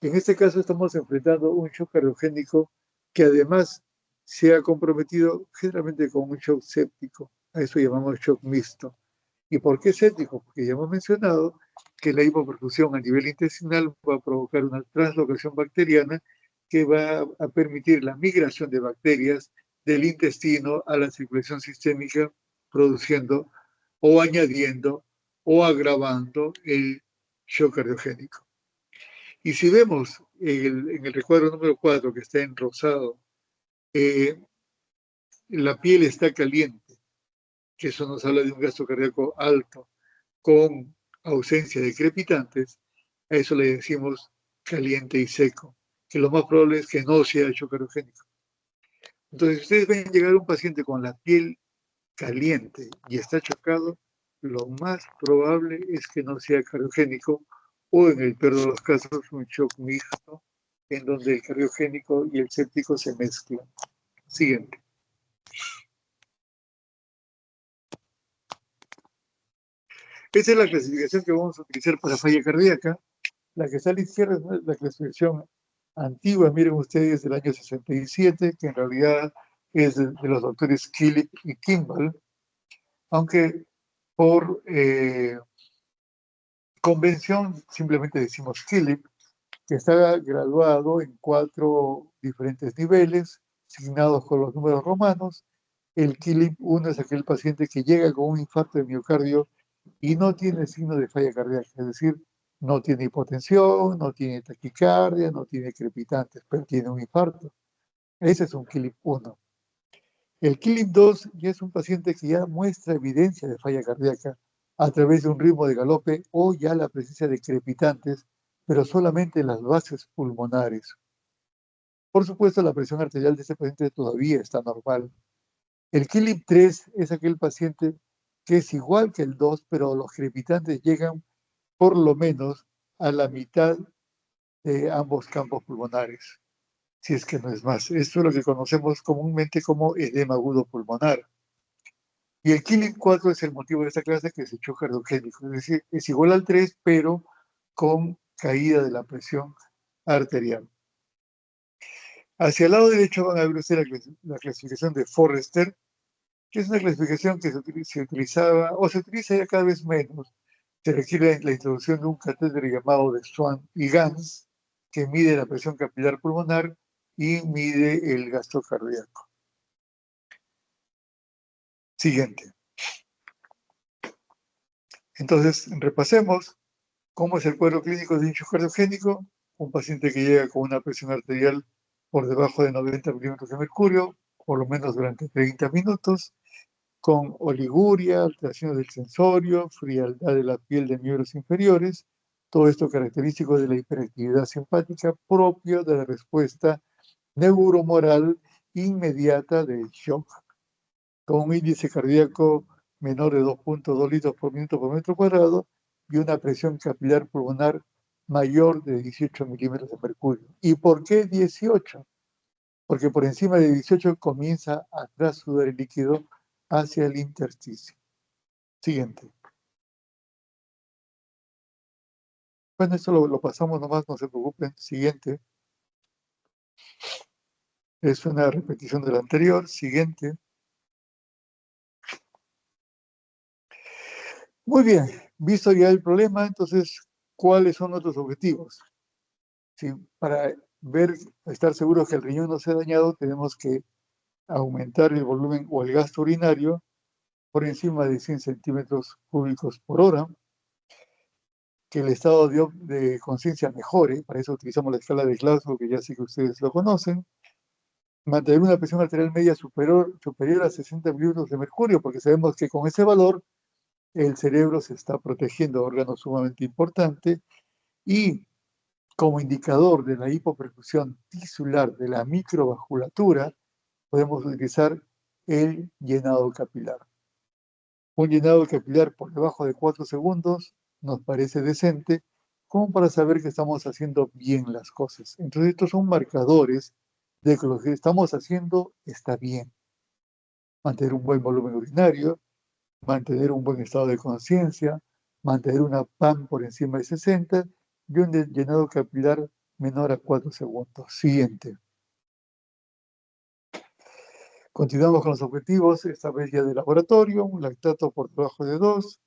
En este caso estamos enfrentando un shock cardiogénico que además se ha comprometido generalmente con un shock séptico. A eso llamamos shock mixto. ¿Y por qué séptico? Porque ya hemos mencionado que la hipoperfusión a nivel intestinal va a provocar una translocación bacteriana que va a permitir la migración de bacterias del intestino a la circulación sistémica, produciendo o añadiendo o agravando el shock cardiogénico. Y si vemos en el recuadro número 4, que está en rosado, la piel está caliente, que eso nos habla de un gasto cardíaco alto, con ausencia de crepitantes, a eso le decimos caliente y seco, que lo más probable es que no sea shock cardiogénico. Entonces, si ustedes ven llegar un paciente con la piel caliente y está chocado, lo más probable es que no sea cardiogénico o, en el peor de los casos, un shock mixto, en donde el cardiogénico y el séptico se mezclan. Siguiente. Esa es la clasificación que vamos a utilizar para falla cardíaca. La que está a la izquierda es la clasificación antigua, miren ustedes, del año 67, que en realidad es de los doctores Killip y Kimball, aunque por convención simplemente decimos Killip, que está graduado en 4 diferentes niveles, asignados con los números romanos. El Killip 1 es aquel paciente que llega con un infarto de miocardio y no tiene signo de falla cardíaca, es decir, no tiene hipotensión, no tiene taquicardia, no tiene crepitantes, pero tiene un infarto. Ese es un Killip 1. El Killip 2 ya es un paciente que ya muestra evidencia de falla cardíaca a través de un ritmo de galope o ya la presencia de crepitantes, pero solamente en las bases pulmonares. Por supuesto, la presión arterial de este paciente todavía está normal. El Killip 3 es aquel paciente que es igual que el 2, pero los crepitantes llegan por lo menos a la mitad de ambos campos pulmonares, si es que no es más. Esto es lo que conocemos comúnmente como edema agudo pulmonar. Y el Killip 4 es el motivo de esta clase, que es el shock cardiogénico, es decir, es igual al 3, pero con caída de la presión arterial. Hacia el lado derecho van a ver ustedes la clasificación de Forrester, que es una clasificación que se utilizaba, o se utiliza ya cada vez menos. Se requiere la introducción de un catéter llamado de Swan y Gans, que mide la presión capilar pulmonar y mide el gasto cardíaco. Siguiente. Entonces, repasemos cómo es el cuadro clínico de un shock cardiogénico. Un paciente que llega con una presión arterial por debajo de 90 milímetros de mercurio, por lo menos durante 30 minutos. con oliguria, alteraciones del sensorio, frialdad de la piel de miembros inferiores, todo esto característico de la hiperactividad simpática propio de la respuesta neuromoral inmediata del shock, con un índice cardíaco menor de 2,2 litros por minuto por metro cuadrado y una presión capilar pulmonar mayor de 18 milímetros de mercurio. ¿Y por qué 18? Porque por encima de 18 comienza a trasudar el líquido hacia el intersticio. Siguiente. Bueno, esto lo pasamos nomás, no se preocupen. Siguiente. Es una repetición del anterior. Siguiente. Muy bien, visto ya el problema, entonces, ¿cuáles son nuestros objetivos? Sí, para ver, estar seguros que el riñón no se ha dañado, tenemos que aumentar el volumen o el gasto urinario por encima de 100 centímetros cúbicos por hora, que el estado de conciencia mejore, para eso utilizamos la escala de Glasgow, que ya sé que ustedes lo conocen, mantener una presión arterial media superior a 60 milímetros de mercurio, porque sabemos que con ese valor el cerebro se está protegiendo, órgano sumamente importante, y como indicador de la hipoperfusión tisular de la microvasculatura, podemos utilizar el llenado capilar. Un llenado capilar por debajo de 4 segundos nos parece decente, como para saber que estamos haciendo bien las cosas. Entonces, estos son marcadores de que lo que estamos haciendo está bien. Mantener un buen volumen urinario, mantener un buen estado de conciencia, mantener una PAM por encima de 60 y un llenado capilar menor a 4 segundos. Siguiente. Continuamos con los objetivos, esta vez ya de laboratorio, un lactato por debajo de 2,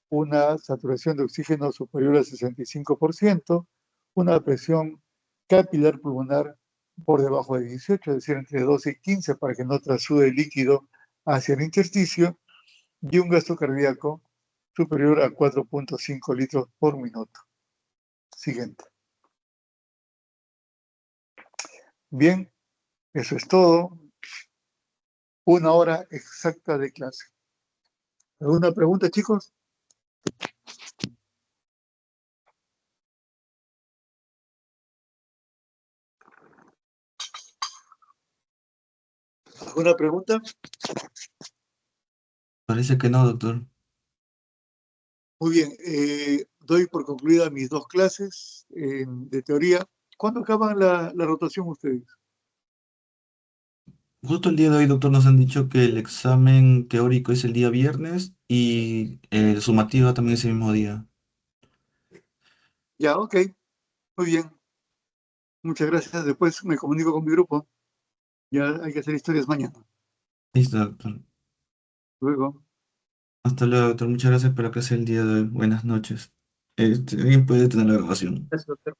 una saturación de oxígeno superior al 65%, una presión capilar pulmonar por debajo de 18, es decir, entre 12 y 15 para que no trasude el líquido hacia el intersticio, y un gasto cardíaco superior a 4,5 litros por minuto. Siguiente. Bien, eso es todo. Una hora exacta de clase. ¿Alguna pregunta, chicos? ¿Alguna pregunta? Parece que no, doctor. Muy bien, doy por concluida mis dos clases de teoría. ¿Cuándo acaban la rotación ustedes? Justo el día de hoy, doctor, nos han dicho que el examen teórico es el día viernes y el sumativo también es el mismo día. Ya, ok, muy bien. Muchas gracias. Después me comunico con mi grupo. Ya hay que hacer historias mañana. Listo, doctor. Luego. Hasta luego, doctor. Muchas gracias por la clase del día de hoy. Buenas noches. Bien puede tener la grabación. Gracias, doctor.